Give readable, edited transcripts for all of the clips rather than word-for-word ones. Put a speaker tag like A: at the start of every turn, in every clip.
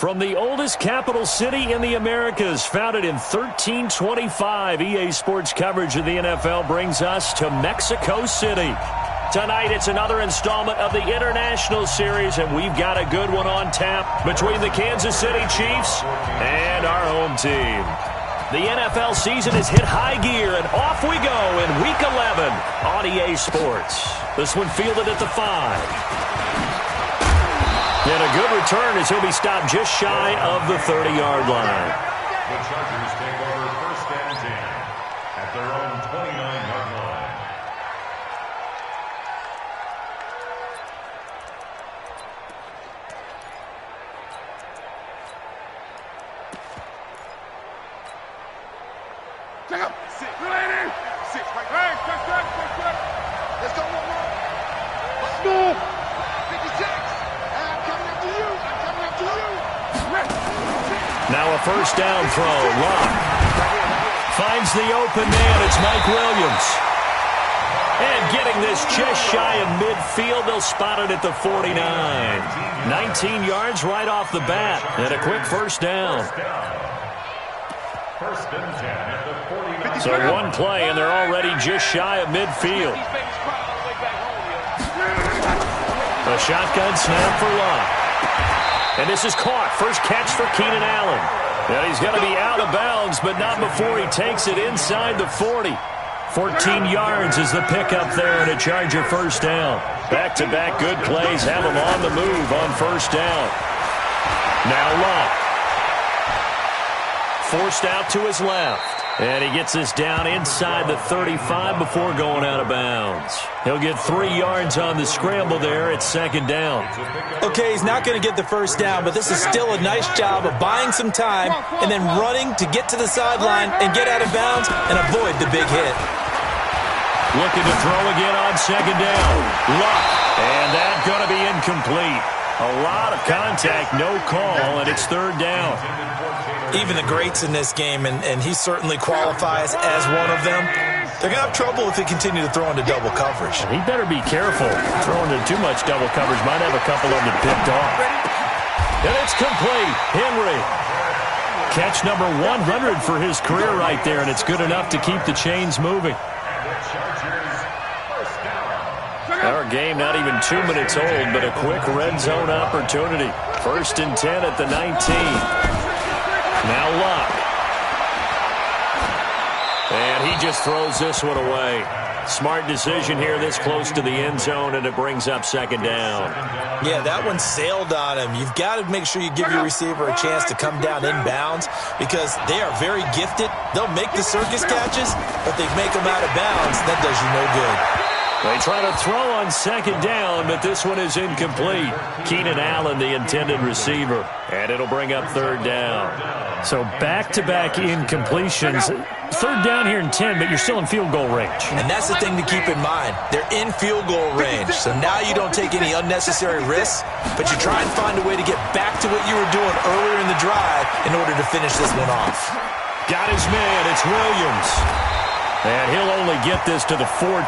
A: From the oldest capital city in the Americas, founded in 1325, EA Sports coverage of the NFL brings us to Mexico City. Tonight, it's another installment of the International Series, and we've got a good one on tap between the Kansas City Chiefs and our home team. The NFL season has hit high gear, and off we go in Week 11 on EA Sports. This one fielded at the 5. And a good return as he'll be stopped just shy of the 30-yard line.
B: The Chargers take over first and 10 at their own 29-yard line.
C: Check up. Sit. Ready. Sit. Right. Check. Let's go one more. Let's go. 56.
A: Now a first down throw. Lock finds the open man. It's Mike Williams. And getting this just shy of midfield, they'll spot it at the 49. 19 yards right off the bat. And a quick first down.
B: First and 10 at the 49.
A: So one play, and they're already just shy of midfield. A shotgun snap for Lock. And this is caught. First catch for Keenan Allen. And he's going to be out of bounds, but not before he takes it inside the 40. 14 yards is the pickup there, and a Charger first down. Back-to-back good plays have him on the move on first down. Now Lock. Forced out to his left. And he gets this down inside the 35 before going out of bounds. He'll get 3 yards on the scramble there at second down.
D: Okay, he's not going to get the first down, but this is still a nice job of buying some time and then running to get to the sideline and get out of bounds and avoid the big hit.
A: Looking to throw again on second down. Luck. And that's going to be incomplete. A lot of contact, no call, and it's third down.
D: Even the greats in this game, and he certainly qualifies as one of them, they're going to have trouble if they continue to throw into double coverage.
A: He better be careful. Throwing into too much double coverage might have a couple of them picked off. And it's complete. Henry. Catch number 100 for his career right there, and it's good enough to keep the chains moving. Our game not even 2 minutes old, but a quick red zone opportunity. First and 10 at the 19. Now Luck. And he just throws this one away. Smart decision here this close to the end zone, and it brings up second down.
D: Yeah, that one sailed on him. You've got to make sure you give your receiver a chance to come down inbounds because they are very gifted. They'll make the circus catches, but they make them out of bounds. That does you no good.
A: They try to throw on second down, but this one is incomplete. Keenan Allen, the intended receiver, and it'll bring up third down. So back-to-back incompletions. Third down here in 10, but you're still in field goal range.
D: And that's the thing to keep in mind. They're in field goal range, so now you don't take any unnecessary risks, but you try and find a way to get back to what you were doing earlier in the drive in order to finish this one off.
A: Got his man. It's Williams. And he'll only get this to the 14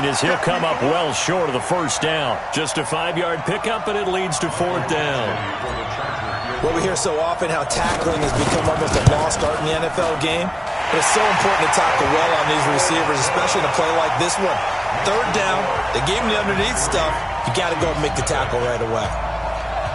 A: as he'll come up well short of the first down. Just a 5-yard pickup, and it leads to fourth down.
D: Well, we hear so often how tackling has become almost a lost art in the NFL game. But it's so important to tackle well on these receivers, especially in a play like this one. Third down, they gave him the underneath stuff. You got to go and make the tackle right away.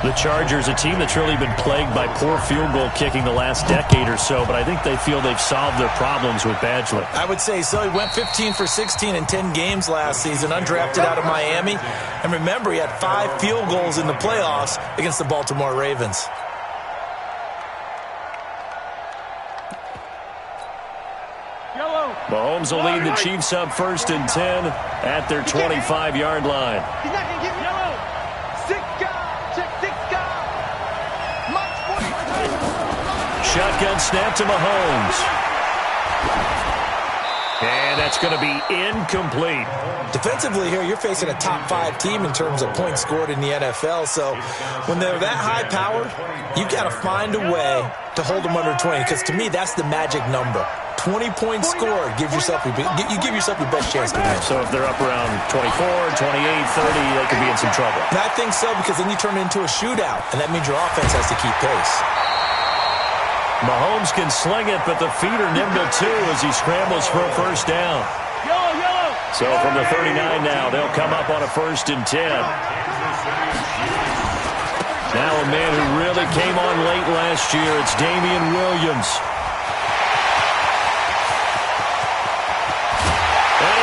A: The Chargers, a team that's really been plagued by poor field goal kicking the last decade or so, but I think they feel they've solved their problems with Badgley.
D: I would say so. He went 15 for 16 in 10 games last season, undrafted out of Miami. And remember, he had 5 field goals in the playoffs against the Baltimore Ravens.
A: Mahomes will lead the Chiefs up first and 10 at their 25-yard line.
C: He's not going to get yellow.
A: Shotgun snap to Mahomes. And that's That's going to be incomplete.
D: Defensively here, you're facing a top 5 team in terms of points scored in the NFL. So when they're that high-powered, you got to find a way to hold them under 20. Because to me, that's the magic number. 20 points scored, you give yourself your best chance to win.
A: So if they're up around 24, 28, 30, they could be in some trouble.
D: And I think so, because then you turn it into a shootout, and that means your offense has to keep pace.
A: Mahomes can sling it, but the feet are nimble too as he scrambles for a first down. So from the 39 now, they'll come up on a 1st and 10. Now a man who really came on late last year, it's Damian Williams.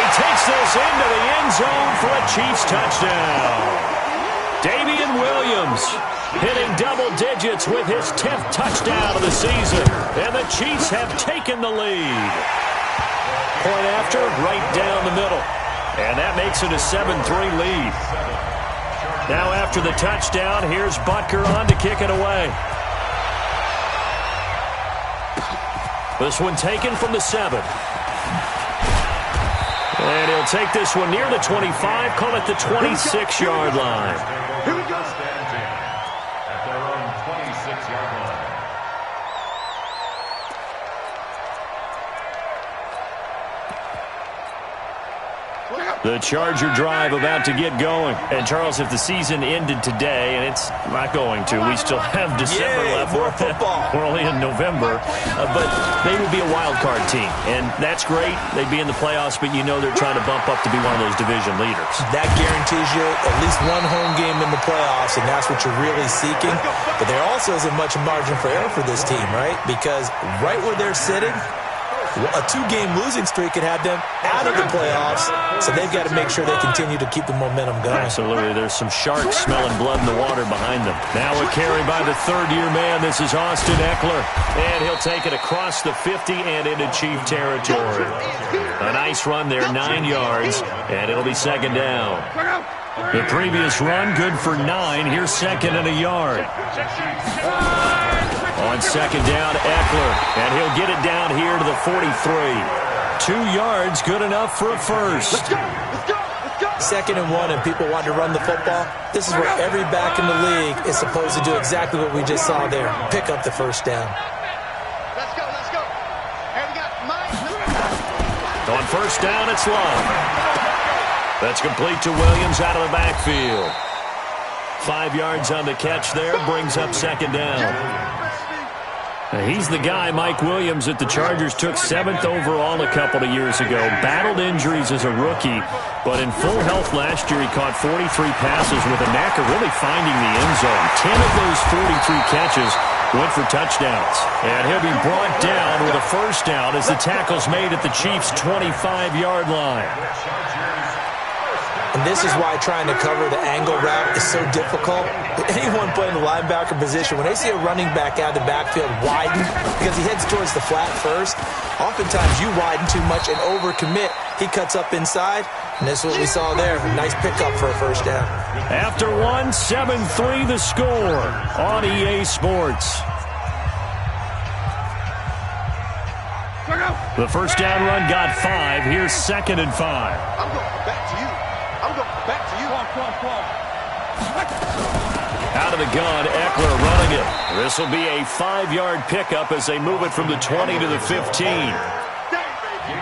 A: Takes this into the end zone for a Chiefs touchdown. Damian Williams hitting double digits with his 10th touchdown of the season. And the Chiefs have taken the lead. Point after, right down the middle. And that makes it a 7-3 lead. Now after the touchdown, here's Butker on to kick it away. This one taken from the 7. And he'll take this one near the 25, call it the 26-yard line.
B: Here we go. At their own 26-yard line.
A: The Charger drive about to get going. And, Charles, if the season ended today, and it's not going to, we still have December left.
D: More football.
A: We're only in November. But they would be a wild card team. And that's great. They'd be in the playoffs, but you know they're trying to bump up to be one of those division leaders.
D: That guarantees you at least one home game in the playoffs, and that's what you're really seeking. But there also isn't much margin for error for this team, right? Because right where they're sitting, a 2-game losing streak could have them out of the playoffs, so they've got to make sure they continue to keep the momentum going.
A: Absolutely. There's some sharks smelling blood in the water behind them. Now a carry by the 3rd-year man. This is Austin Eckler, and he'll take it across the 50 and into Chief territory. A nice run there, 9 yards, and it'll be 2nd down. The previous run, good for 9. Here's 2nd and a yard. On 2nd down, Eckler, and he'll get it down here to the 43. 2 yards, good enough for a first.
C: Let's go.
D: 2nd and 1, and people want to run the football. This is where every back in the league is supposed to do exactly what we just saw there. Pick up the first down.
C: Let's go. Hey, we got Mike.
A: On 1st down, it's Love. That's complete to Williams out of the backfield. 5 yards on the catch there, brings up 2nd down. He's the guy, Mike Williams, that the Chargers took 7th overall a couple of years ago. Battled injuries as a rookie, but in full health last year, he caught 43 passes with a knack of really finding the end zone. 10 of those 43 catches went for touchdowns. And he'll be brought down with a first down as the tackle's made at the Chiefs' 25-yard line.
D: And this is why trying to cover the angle route is so difficult. Anyone playing the linebacker position, when they see a running back out of the backfield widen, because he heads towards the flat first, oftentimes you widen too much and overcommit. He cuts up inside, and this is what we saw there. A nice pickup for a first down.
A: After 1, 7-3 the score on EA Sports. The first down run got 5. Here's 2nd and 5.
C: I'm going back to you. Come on.
A: Out of the gun, Eckler running it. This will be a 5-yard pickup as they move it from the 20 to the 15.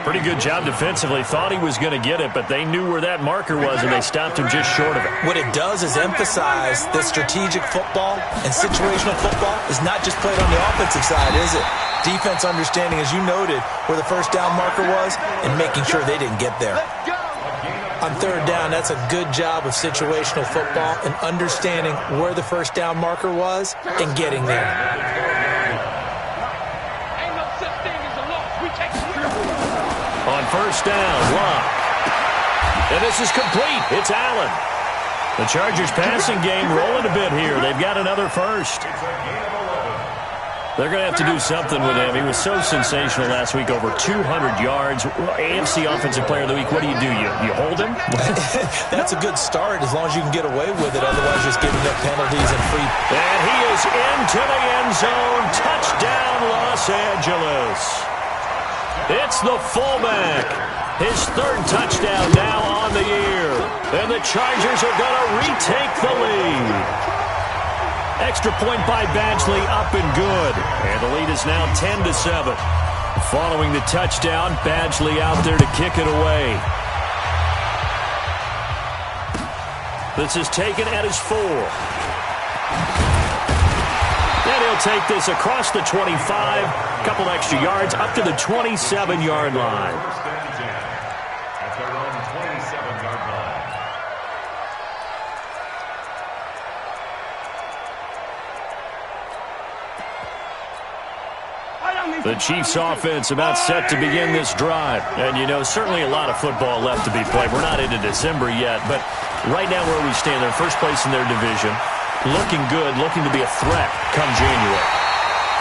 A: Pretty good job defensively. Thought he was going to get it, but they knew where that marker was, and they stopped him just short of it.
D: What it does is emphasize that strategic football and situational football is not just played on the offensive side, is it? Defense understanding, as you noted, where the first down marker was and making sure they didn't get there. On 3rd down, that's a good job of situational football and understanding where the first down marker was and getting there.
C: Ain't no such thing as a loss. We take it.
A: On 1st down, Love. And this is complete. It's Allen. The Chargers passing game rolling a bit here. They've got another first. They're going to have to do something with him. He was so sensational last week, over 200 yards. AFC Offensive Player of the Week, what do? You hold him?
D: That's a good start as long as you can get away with it. Otherwise, just giving up penalties and free.
A: And he is into the end zone. Touchdown, Los Angeles. It's the fullback. His third touchdown now on the year. And the Chargers are going to retake the lead. Extra point by Badgley, up and good. And the lead is now 10-7. Following the touchdown, Badgley out there to kick it away. This is taken at his 4. And he'll take this across the 25. A couple extra yards up to the 27-yard line.
B: At their own 27-yard line.
A: The Chiefs offense about set to begin this drive. And, you know, certainly a lot of football left to be played. We're not into December yet, but right now where we stand, they're first place in their division. Looking good, looking to be a threat come January.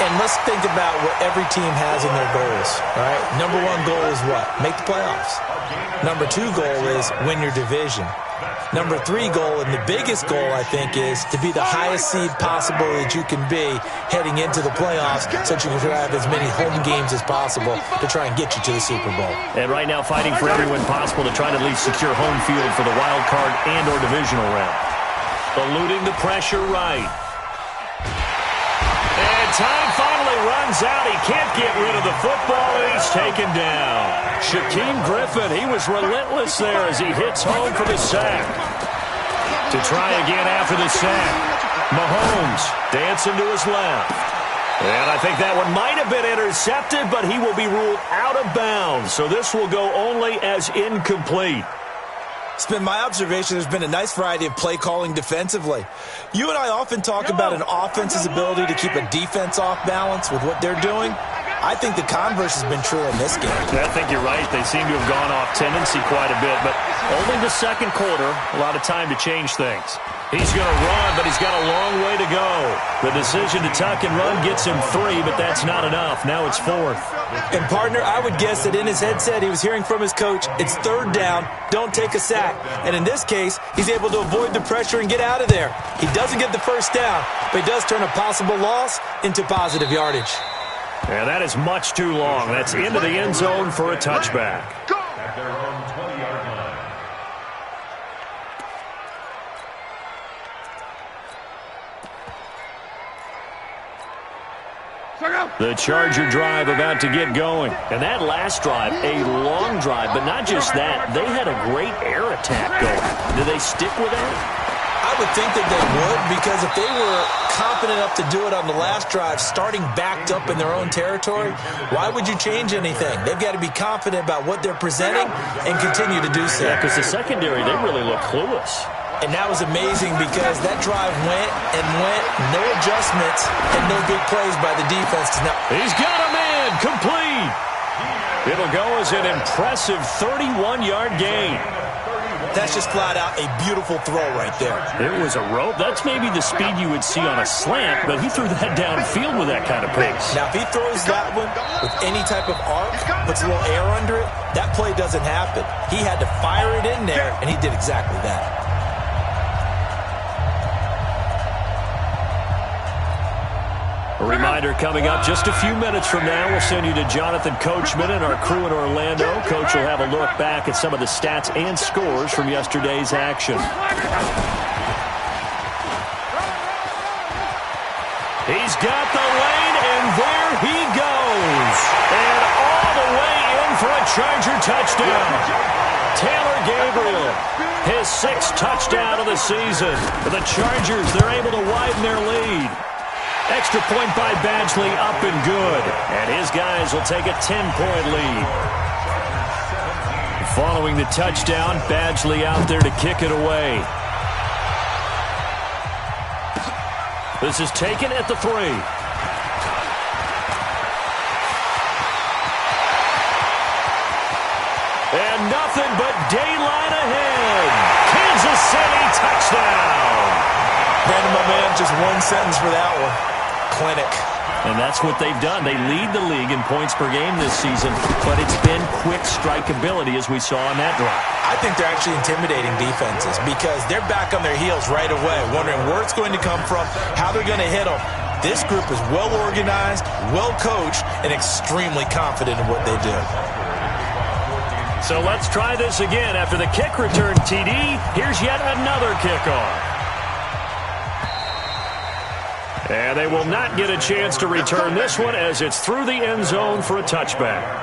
D: And let's think about what every team has in their goals, all right? Number one goal is what? Make the playoffs. Number two goal is win your division. Number three goal, and the biggest goal, I think, is to be the highest seed possible that you can be heading into the playoffs so that you can have as many home games as possible to try and get you to the Super Bowl.
A: And right now fighting for every win possible to try to at least secure home field for the wild card and or divisional round. Eluding the pressure right. And time finally runs out. He can't get rid of the football, and he's taken down. Shaquem Griffin, he was relentless there as he hits home for the sack. To try again after the sack. Mahomes dancing to his left. And I think that one might have been intercepted, but he will be ruled out of bounds. So this will go only as incomplete.
D: It's been my observation there's been a nice variety of play calling defensively. You and I often talk about an offense's ability to keep a defense off balance with what they're doing. I think the converse has been true in this game.
A: I think you're right. They seem to have gone off tendency quite a bit, but only the second quarter, a lot of time to change things. He's going to run, but he's got a long way to go. The decision to tuck and run gets him 3, but that's not enough. Now it's 4th.
D: And, partner, I would guess that in his headset he was hearing from his coach, it's 3rd down, don't take a sack. And in this case, he's able to avoid the pressure and get out of there. He doesn't get the first down, but he does turn a possible loss into positive yardage.
A: And that is much too long. That's into the end zone for a touchback.
B: At their own 20-yard line.
A: The Charger drive about to get going. And that last drive, a long drive, but not just that. They had a great air attack going. Do they stick with that?
D: I would think that they would, because if they were confident enough to do it on the last drive, starting backed up in their own territory, why would you change anything? They've got to be confident about what they're presenting and continue to do so.
A: Yeah, because the secondary, they really look clueless.
D: And that was amazing because that drive went and went, no adjustments and no big plays by the defense. Now,
A: he's got a man, complete. It'll go as an impressive 31-yard gain.
D: That's just flat out a beautiful throw right there.
A: It was a rope. That's maybe the speed you would see on a slant, but he threw that downfield with that kind of pace.
D: Now, if he throws that one with any type of arc, puts a little air under it, that play doesn't happen. He had to fire it in there, and he did exactly that.
A: A reminder coming up just a few minutes from now, we'll send you to Jonathan Coachman and our crew in Orlando. Coach will have a look back at some of the stats and scores from yesterday's action. He's got the lane, and there he goes. And all the way in for a Charger touchdown. Taylor Gabriel, his 6th touchdown of the season. For the Chargers, they're able to widen their lead. Extra point by Badgley, up and good. And his guys will take a 10-point lead. Following the touchdown, Badgley out there to kick it away. This is taken at the 3. And nothing but daylight ahead. Kansas City touchdown.
D: Brandon, my man, just one sentence for that one. Clinic.
A: And that's what they've done. They lead the league in points per game this season, but it's been quick strikeability as we saw on that drive.
D: I think they're actually intimidating defenses because they're back on their heels right away, wondering where it's going to come from, how they're going to hit them. This group is well organized, well coached, and extremely confident in what they do.
A: So let's try this again. After the kick return TD, here's yet another kickoff. And they will not get a chance to return this one as it's through the end zone for a touchback.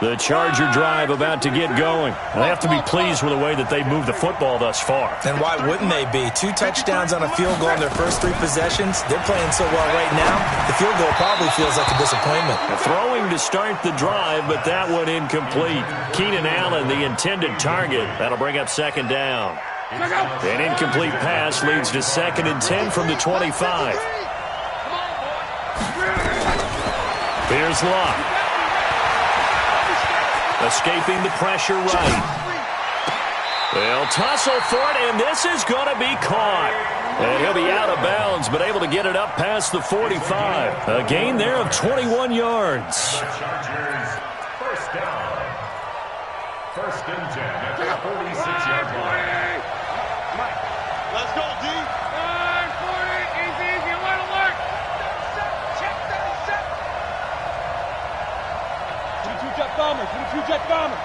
A: The Charger drive about to get going. They have to be pleased with the way that they've moved the football thus far.
D: And why wouldn't they be? 2 touchdowns on a field goal in their first 3 possessions. They're playing so well right now, the field goal probably feels like a disappointment.
A: Throwing to start the drive, but that one incomplete. Keenan Allen, the intended target. That'll bring up second down. An incomplete pass leads to 2nd and 10 from the 25. Here's Locke. Escaping the pressure right. They'll tussle for it, and this is going to be caught. And he'll be out of bounds, but able to get it up past the 45. A gain there of 21 yards.
B: First down. 1st and 10 at the 46-yard line.
C: Let's go, D. 40. Easy, easy. Alert. Check that set. 22-jet bomber. 22-jet bomber.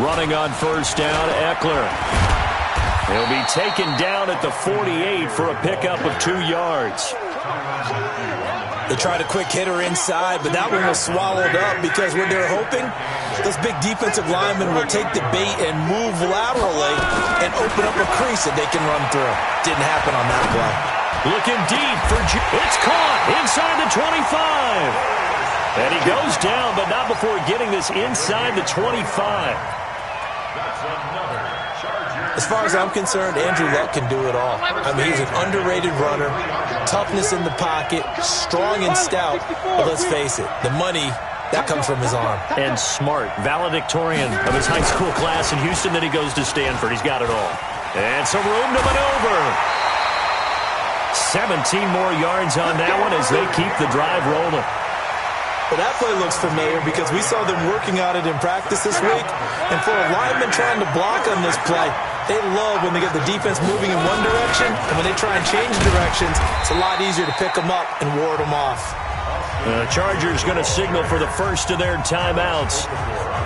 A: Running on first down, Eckler. He'll be taken down at the 48 for a pickup of 2 yards.
D: They tried a quick hitter inside, but that one was swallowed up because what they're hoping, those big defensive linemen will take the bait and move laterally and open up a crease that they can run through. Didn't happen on that play.
A: Looking deep for it's caught inside the 25. And he goes down, but not before getting this inside the 25.
D: As far as I'm concerned, Andrew Luck can do it all. I mean, he's an underrated runner, toughness in the pocket, strong and stout. But let's face it, the money, that comes from his arm.
A: And smart, valedictorian of his high school class in Houston. Then he goes to Stanford. He's got it all. And some room to maneuver. 17 more yards on that one as they keep the drive rolling.
D: Well, that play looks familiar because we saw them working on it in practice this week. And for a lineman trying to block on this play, they love when they get the defense moving in one direction, and when they try and change directions, it's a lot easier to pick them up and ward them off.
A: The Chargers going to signal for the first of their timeouts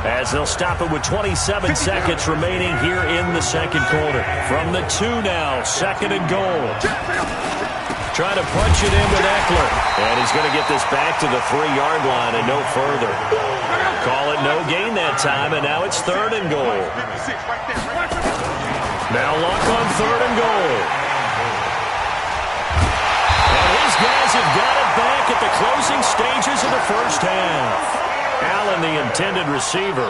A: as they'll stop it with 27 seconds remaining here in the second quarter. From the 2 now, 2nd and goal. Trying to punch it in with Eckler. And he's going to get this back to the 3-yard line and no further. Call it no gain that time, and now it's 3rd and goal. Now Luck on 3rd and goal. And his guys have got it back at the closing stages of the first half. Allen, the intended receiver.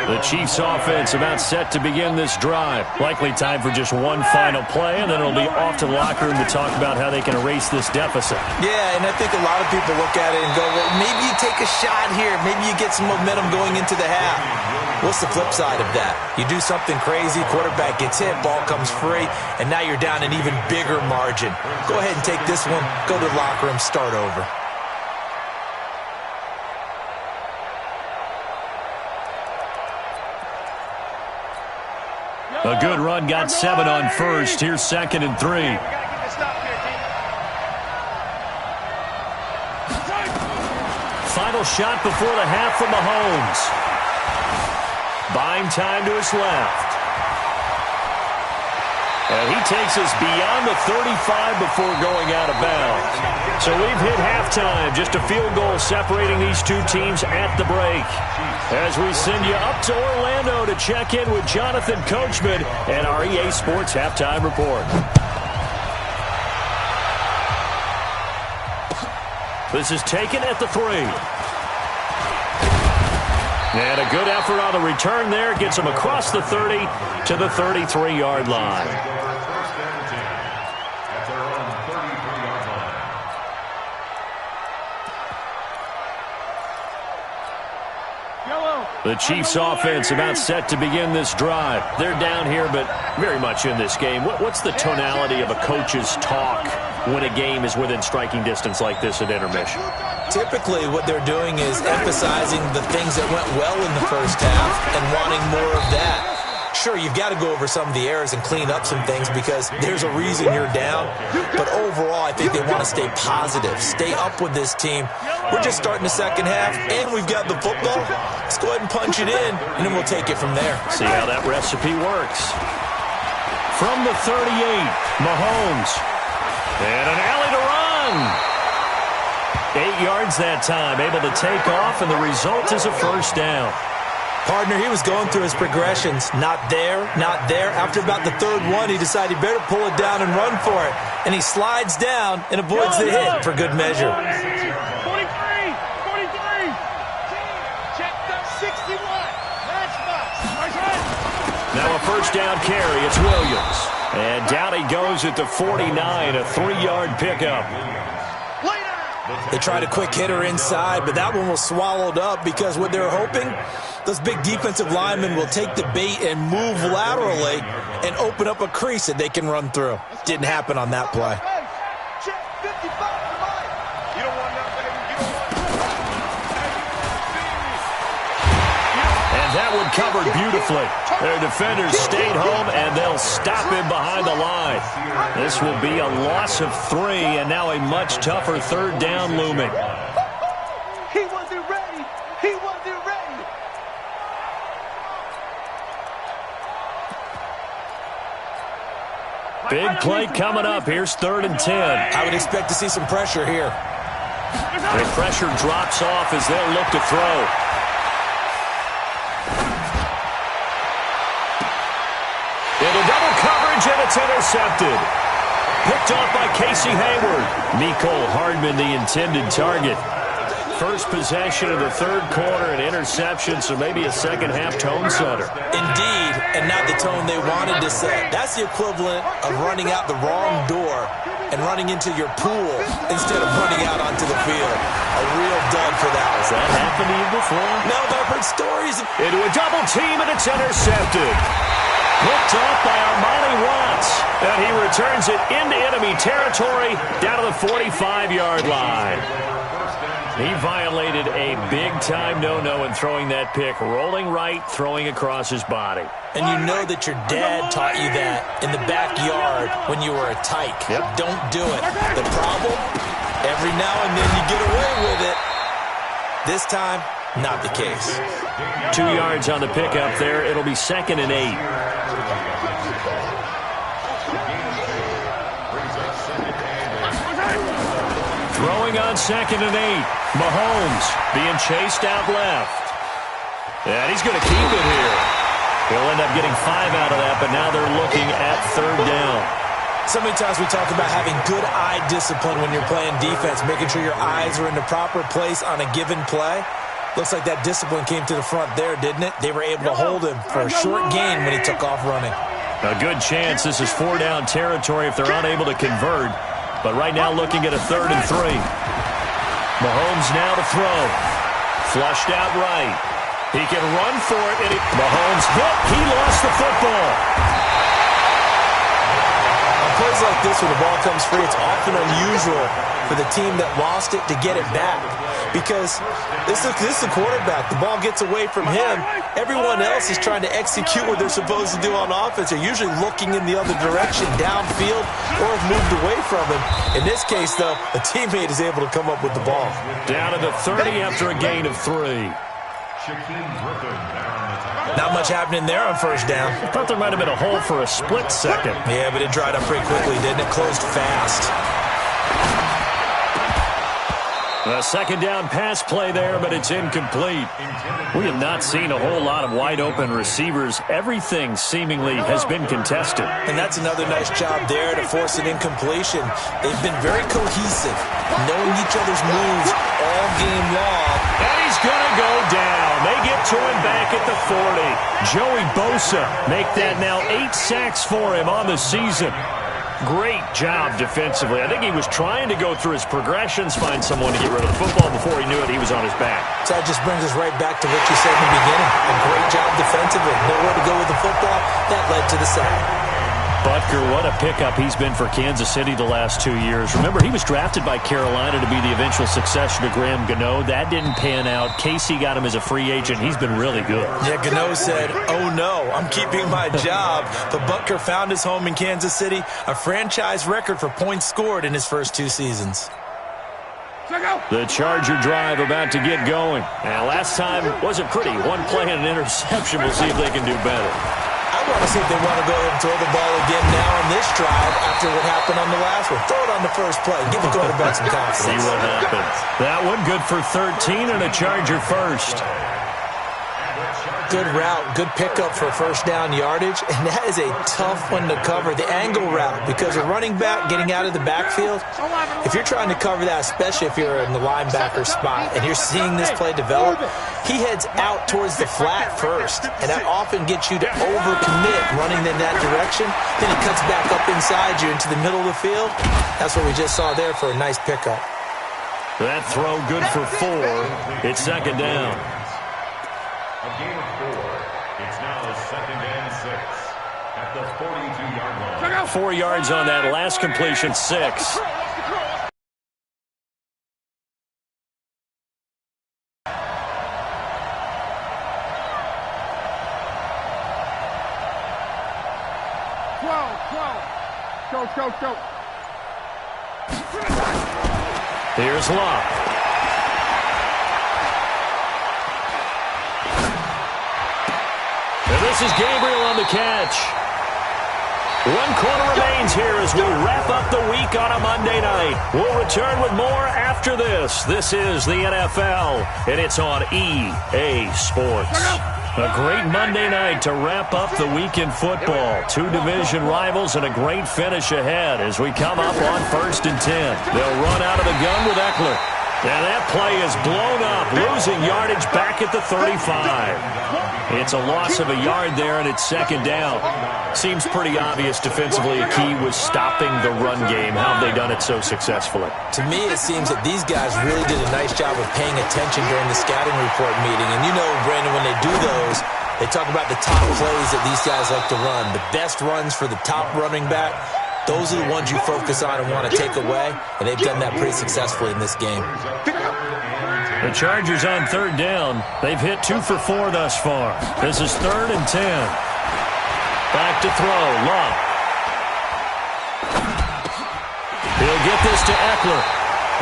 A: The Chiefs offense about set to begin this drive. Likely time for just one final play, and then it'll be off to the locker room to talk about how they can erase this deficit.
D: Yeah, and I think a lot of people look at it and go, well, maybe you take a shot here. Maybe you get some momentum going into the half. What's the flip side of that? You do something crazy, quarterback gets hit, ball comes free, and now you're down an even bigger margin. Go ahead and take this one, go to the locker room, start over.
A: A good run, got 7 on first. Here's 2nd and 3. Final shot before the half from Mahomes. Buying time to his left. And he takes us beyond the 35 before going out of bounds. So we've hit halftime. Just a field goal separating these two teams at the break. As we send you up to Orlando to check in with Jonathan Coachman and our EA Sports Halftime Report. This is taken at the 3. And a good effort on the return there. Gets him across the 30 to the 33-yard line. The Chiefs offense about set to begin this drive. They're down here, but very much in this game. What's the tonality of a coach's talk when a game is within striking distance like this at intermission?
D: Typically, what they're doing is emphasizing the things that went well in the first half and wanting more of that. Sure, you've got to go over some of the errors and clean up some things because there's a reason you're down. But overall, I think they want to stay positive, stay up with this team. We're just starting the second half, and we've got the football. Let's go ahead and punch it in, and then we'll take it from there.
A: See how that recipe works. From the 38, Mahomes. And an alley to run. 8 yards that time, able to take off, and the result is a first down.
D: Partner, he was going through his progressions. Not there, not there. After about the third one, he decided he better pull it down and run for it. And he slides down and avoids the hit for good measure.
C: 43. Check the 61.
A: Now a first down carry. It's Williams. And down he goes at the 49, a 3-yard pickup.
D: They tried a quick hitter inside, but that one was swallowed up because what they were hoping, those big defensive linemen will take the bait and move laterally and open up a crease that they can run through. Didn't happen on that play.
A: And that one covered beautifully. Their defenders stayed home, and they'll stop him behind the line. This will be a loss of 3, and now a much tougher third down looming.
C: He wasn't ready. He wasn't ready.
A: Big play coming up. Here's 3rd and 10.
D: I would expect to see some pressure here.
A: The pressure drops off as they'll look to throw. Into double coverage, and it's intercepted. Picked off by Casey Hayward. Mecole Hardman, the intended target. First possession of the third quarter, an interception, so maybe a second-half tone setter.
D: Indeed, and not the tone they wanted to set. That's the equivalent of running out the wrong door and running into your pool instead of running out onto the field. A real dud for that one.
A: Has that happened to you before?
D: No, but I've heard stories.
A: Into a double team, and it's intercepted. Picked off by Armani Watts, and he returns it into enemy territory down to the 45-yard line. He violated a big-time no-no in throwing that pick, rolling right, throwing across his body.
D: And you know that your dad taught you that in the backyard when you were a tyke.
A: Yep.
D: Don't do it. The problem, every now and then you get away with it. This time, not the case.
A: 2 yards on the pickup there. It'll be 2nd and 8. Throwing on 2nd and 8. Mahomes being chased out left. And he's going to keep it here. He'll end up getting 5 out of that, but now they're looking at 3rd down.
D: So many times we talk about having good eye discipline when you're playing defense, making sure your eyes are in the proper place on a given play. Looks like that discipline came to the front there, didn't it? They were able to hold him for a short gain when he took off running.
A: A good chance this is 4-down territory if they're unable to convert. But right now looking at a 3rd and 3. Mahomes now to throw. Flushed out right. He can run for it. And Mahomes hit. He lost the football.
D: On plays like this when the ball comes free, it's often unusual for the team that lost it to get it back. Because this is the quarterback. The ball gets away from him. Everyone else is trying to execute what they're supposed to do on offense. They're usually looking in the other direction, downfield, or have moved away from him. In this case, though, a teammate is able to come up with the ball.
A: Down to the 30 after a gain of 3.
D: Not much happening there on 1st down.
A: I thought there might have been a hole for a split second.
D: Yeah, but it dried up pretty quickly, didn't it? Closed fast.
A: A 2nd down pass play there, but it's incomplete. We have not seen a whole lot of wide-open receivers. Everything seemingly has been contested.
D: And that's another nice job there to force an incompletion. They've been very cohesive, knowing each other's moves all game long.
A: And he's going to go down. They get to him back at the 40. Joey Bosa make that now 8 sacks for him on the season. Great job defensively. I think he was trying to go through his progressions, find someone to get rid of the football. Before he knew it, he was on his back.
D: So that just brings us right back to what you said in the beginning. A great job defensively. Nowhere to go with the football. That led to the sack.
A: Butker, what a pickup he's been for Kansas City the last 2 years. Remember, he was drafted by Carolina to be the eventual successor to Graham Gano. That didn't pan out. Casey got him as a free agent. He's been really good.
D: Yeah, Gano said, "Oh no, I'm keeping my job." But Butker found his home in Kansas City, a franchise record for points scored in his first 2 seasons.
A: The Charger drive about to get going. And last time wasn't pretty. One play and an interception. We'll see if they can do better.
D: I want to see if they want to go ahead and throw the ball again now on this drive after what happened on the last one. Throw it on the first play. Give the quarterback some confidence.
A: See what happens. That one good for 13 and a Charger first.
D: Good route, good pickup for first down yardage, and that is a tough one to cover, the angle route, because a running back getting out of the backfield, if you're trying to cover that, especially if you're in the linebacker spot, and you're seeing this play develop, he heads out towards the flat first, and that often gets you to overcommit running in that direction. Then he cuts back up inside you into the middle of the field. That's what we just saw there for a nice pickup.
A: That throw good for 4. It's second down.
B: A gain of 4. It's now 2nd and 6 at the 42-yard line.
A: 4 yards on that last completion, 6.
C: Go.
A: Here's Locke. And this is Gabriel on the catch. 1 quarter remains here as we wrap up the week on a Monday night. We'll return with more after this. This is the NFL, and it's on EA Sports. A great Monday night to wrap up the week in football. 2 division rivals and a great finish ahead as we come up on 1st and 10. They'll run out of the gun with Eckler. And that play is blown up, losing yardage back at the 35. It's a loss of a yard there, and it's second down. Seems pretty obvious defensively a key was stopping the run game. How have they done it so successfully?
D: To me, it seems that these guys really did a nice job of paying attention during the scouting report meeting. And you know, Brandon, when they do those, they talk about the top plays that these guys like to run. The best runs for the top running back. Those are the ones you focus on and want to take away, and they've done that pretty successfully in this game.
A: The Chargers on 3rd down. They've hit 2 for 4 thus far. This is 3rd and 10. Back to throw. Locke. He'll get this to Eckler.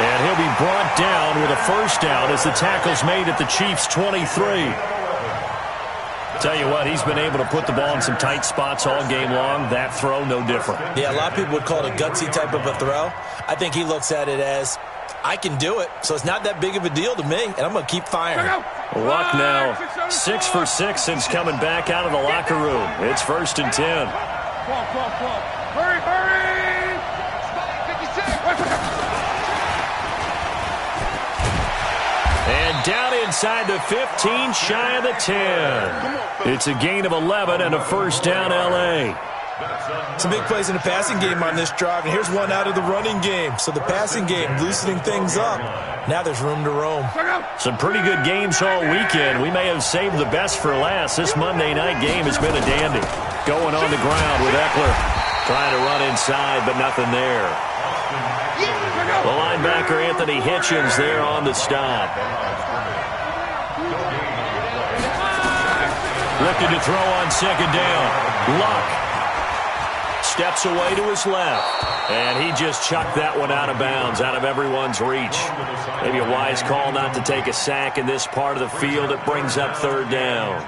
A: And he'll be brought down with a first down as the tackle's made at the Chiefs' 23. Tell you what, he's been able to put the ball in some tight spots all game long. That throw, no different.
D: Yeah, a lot of people would call it a gutsy type of a throw. I think he looks at it as, I can do it, so it's not that big of a deal to me, and I'm going to keep firing.
A: Luck now 6 for 6 since coming back out of the locker room. It's 1st and 10.
C: Hurry!
A: And down inside the 15, shy of the 10. It's a gain of 11 and a first down, L.A.
D: Some big plays in the passing game on this drive, and here's one out of the running game. So the passing game loosening things up. Now there's room to roam.
A: Some pretty good games all weekend. We may have saved the best for last. This Monday night game has been a dandy. Going on the ground with Eckler. Trying to run inside, but nothing there. The linebacker, Anthony Hitchens, there on the stop. Looking to throw on second down. Luck steps away to his left. And he just chucked that one out of bounds, out of everyone's reach. Maybe a wise call not to take a sack in this part of the field. It brings up 3rd down.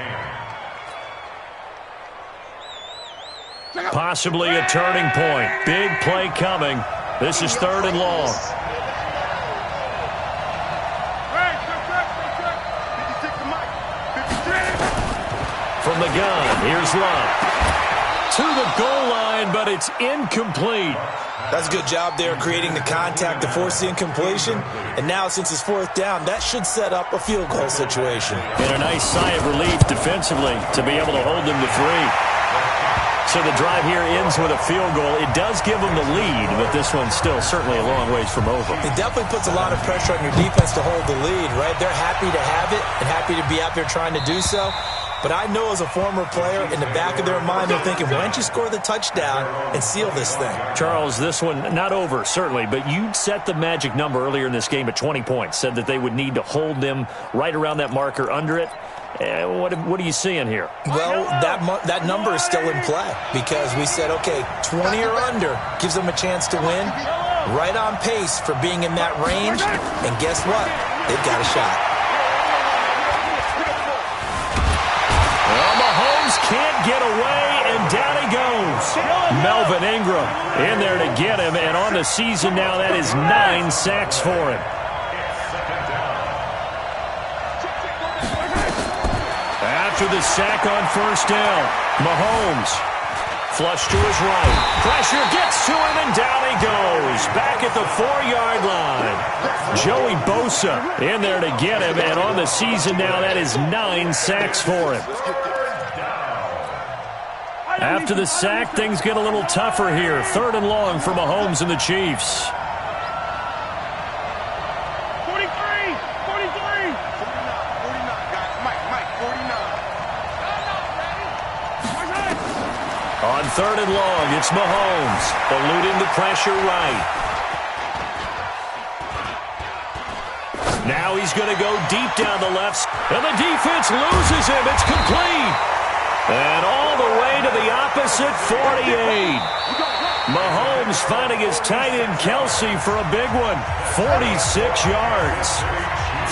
A: Possibly a turning point. Big play coming. This is 3rd and long. From the gun, here's Love. To the goal line, but it's incomplete.
D: That's a good job there creating the contact to force the incompletion. And now, since it's 4th down, that should set up a field goal situation.
A: And a nice sigh of relief defensively to be able to hold them to 3. So the drive here ends with a field goal. It does give them the lead, but this one's still certainly a long ways from over.
D: It definitely puts a lot of pressure on your defense to hold the lead, right? They're happy to have it and happy to be out there trying to do so. But I know as a former player, in the back of their mind, they're thinking, why don't you score the touchdown and seal this thing?
A: Charles, this one not over, certainly, but you set the magic number earlier in this game at 20 points, said that they would need to hold them right around that marker under it. What are you seeing here?
D: Well, that number is still in play because we said, okay, 20 or under gives them a chance to win. Right on pace for being in that range. And guess what? They've got a shot.
A: Well, Mahomes can't get away, and down he goes. Melvin Ingram in there to get him, and on the season now, that is 9 sacks for him. After the sack on first down, Mahomes flush to his right. Pressure gets to him, and down he goes. Back at the 4-yard line. Joey Bosa in there to get him, and on the season now, that is 9 sacks for him. After the sack, things get a little tougher here. 3rd and long for Mahomes and the Chiefs.
C: 43. Mike, 49.
A: On 3rd and long, it's Mahomes, eluding the pressure right. Now he's going to go deep down the left, and the defense loses him. It's complete. And all the way to the opposite 48. Mahomes finding his tight end Kelsey for a big one, 46 yards.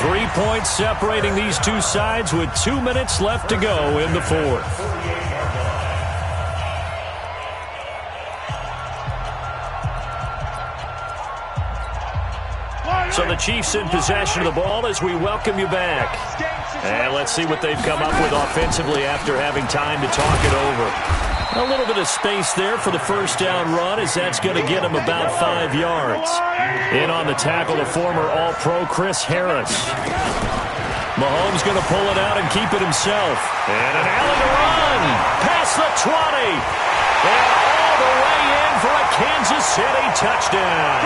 A: 3 points separating these two sides with 2 minutes left to go in the 4th. So the Chiefs in possession of the ball as we welcome you back. And let's see what they've come up with offensively after having time to talk it over. A little bit of space there for the first down run as that's going to get him about 5 yards. In on the tackle, the former All-Pro Chris Harris. Mahomes going to pull it out and keep it himself. And an alley to run. Past the 20. And all the way in for a Kansas City touchdown.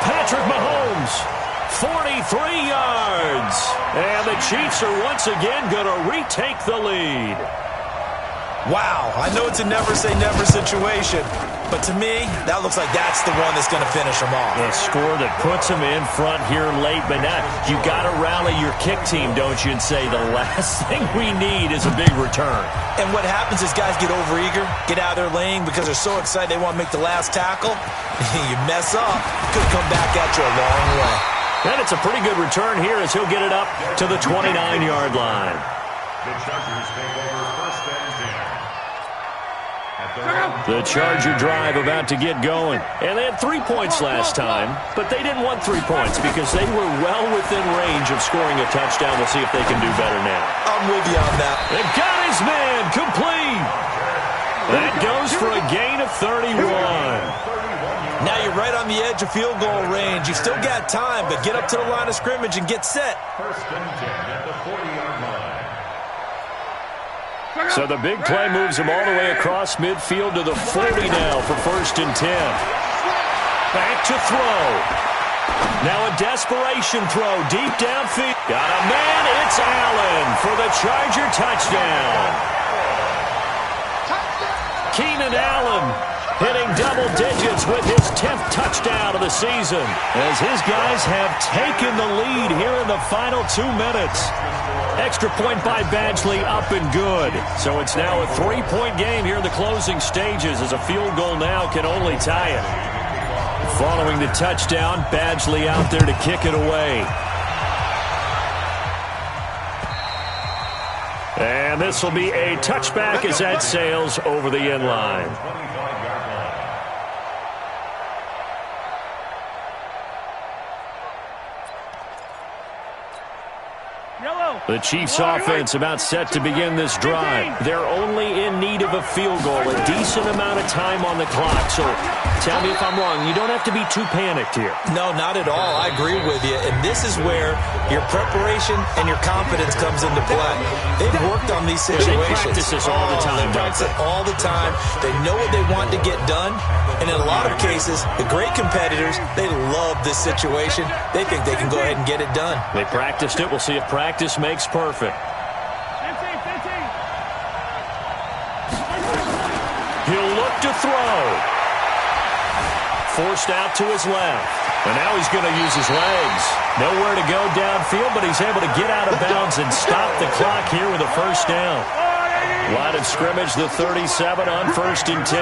A: Patrick Mahomes, 43 yards. And the Chiefs are once again going to retake the lead.
D: Wow, I know it's a never-say-never situation, but to me, that looks like that's the one that's going to finish them off.
A: A score that puts them in front here late, but now you got to rally your kick team, don't you, and say the last thing we need is a big return.
D: And what happens is guys get overeager, get out of their lane because they're so excited they want to make the last tackle. You mess up, could come back at you a long way.
A: And it's a pretty good return here as he'll get it up to the 29-yard line.
B: The Chargers take over 1st and 10.
A: The Charger drive about to get going. And they had 3 points last time, but they didn't want 3 points because they were well within range of scoring a touchdown. We'll see if they can do better now.
D: I'm with you on that.
A: They've got his man complete. That goes for a gain of 31.
D: Now you're right on the edge of field goal range. You've still got time, but get up to the line of scrimmage and get set.
B: 1st and 10 at the 40-yard line.
A: So the big play moves him all the way across midfield to the 40 now for 1st and 10. Back to throw. Now a desperation throw deep downfield. Got a man. It's Allen for the Charger touchdown. Keenan Allen hitting double digits with his 10th touchdown of the season as his guys have taken the lead here in the final 2 minutes. Extra point by Badgley up and good. So it's now a 3-point game here in the closing stages as a field goal now can only tie it. Following the touchdown, Badgley out there to kick it away. And this will be a touchback as that sails over the end line. The Chiefs offense about set to begin this drive. They're only in need of a field goal, a decent amount of time on the clock. So tell me if I'm wrong. You don't have to be too panicked here.
D: No, not at all. I agree with you. And this is where your preparation and your confidence comes into play. They've worked on these situations.
A: They practice this all the time.
D: They practice it all the time. They know what they want to get done. And in a lot of cases, the great competitors, they love this situation. They think they can go ahead and get it done.
A: They practiced it. We'll see if practice makes perfect. throw. Forced out to his left. And now he's going to use his legs. Nowhere to go downfield, but he's able to get out of bounds and stop the clock here with a first down. Line of scrimmage, the 37 on 1st and 10.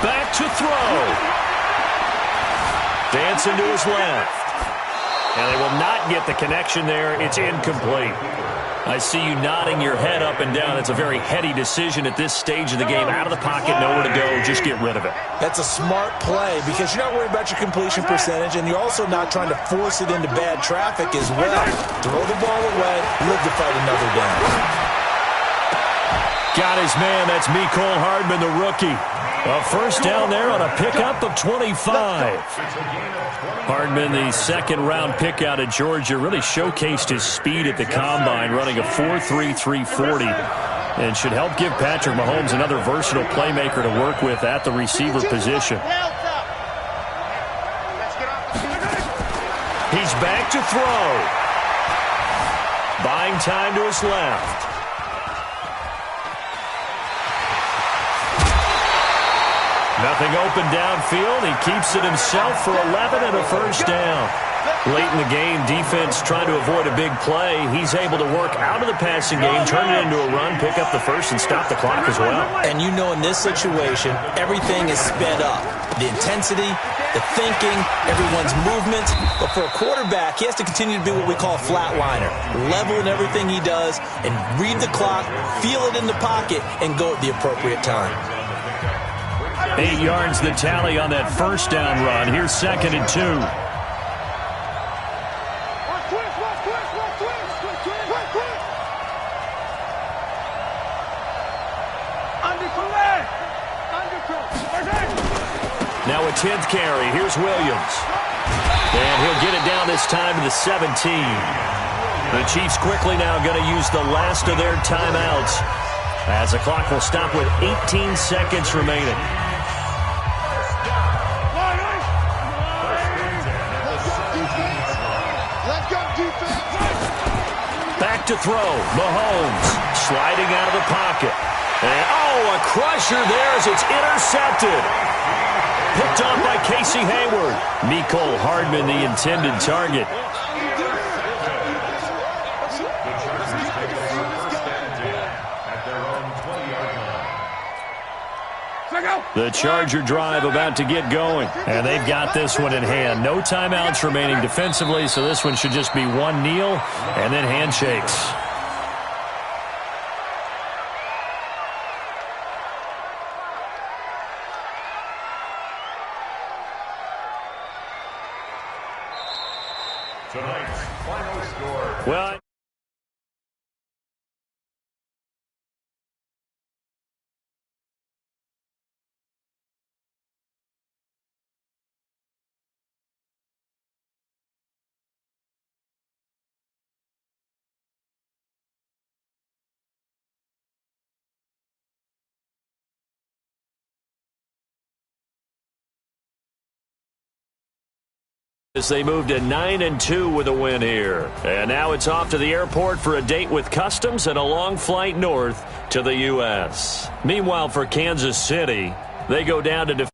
A: Back to throw. Dancing to his left. And they will not get the connection there. It's incomplete. I see you nodding your head up and down. It's a very heady decision at this stage of the game. Out of the pocket, nowhere to go. Just get rid of it.
D: That's a smart play because you're not worried about your completion percentage, and you're also not trying to force it into bad traffic as well. Throw the ball away, live to fight another down.
A: Got his man. That's Mecole Hardman, the rookie. A first down there on a pickup of 25. Hardman, the second-round pick out of Georgia, really showcased his speed at the Combine, running a 4.3 340, and should help give Patrick Mahomes another versatile playmaker to work with at the receiver position. He's back to throw. Buying time to his left. Nothing open downfield. He keeps it himself for 11 and a first down. Late in the game, defense trying to avoid a big play. He's able to work out of the passing game, turn it into a run, pick up the first, and stop the clock as well.
D: And you know in this situation, everything is sped up. The intensity, the thinking, everyone's movement. But for a quarterback, he has to continue to be what we call a flatliner. Level in everything he does and read the clock, feel it in the pocket, and go at the appropriate time.
A: 8 yards the tally on that first down run. Here's 2nd and 2. Now a 10th carry. Here's Williams. And he'll get it down this time to the 17. The Chiefs quickly now going to use the last of their timeouts as the clock will stop with 18 seconds remaining. Back to throw. Mahomes sliding out of the pocket. And, oh, a crusher there as it's intercepted. Picked off by Casey Hayward. Mecole Hardman, the intended target. The Charger drive about to get going. And they've got this one in hand. No timeouts remaining defensively, so this one should just be one kneel and then handshakes.
B: Tonight's final score.
A: Well, as they move to 9-2 with a win here. And now it's off to the airport for a date with Customs and a long flight north to the U.S. Meanwhile, for Kansas City, they go down to defend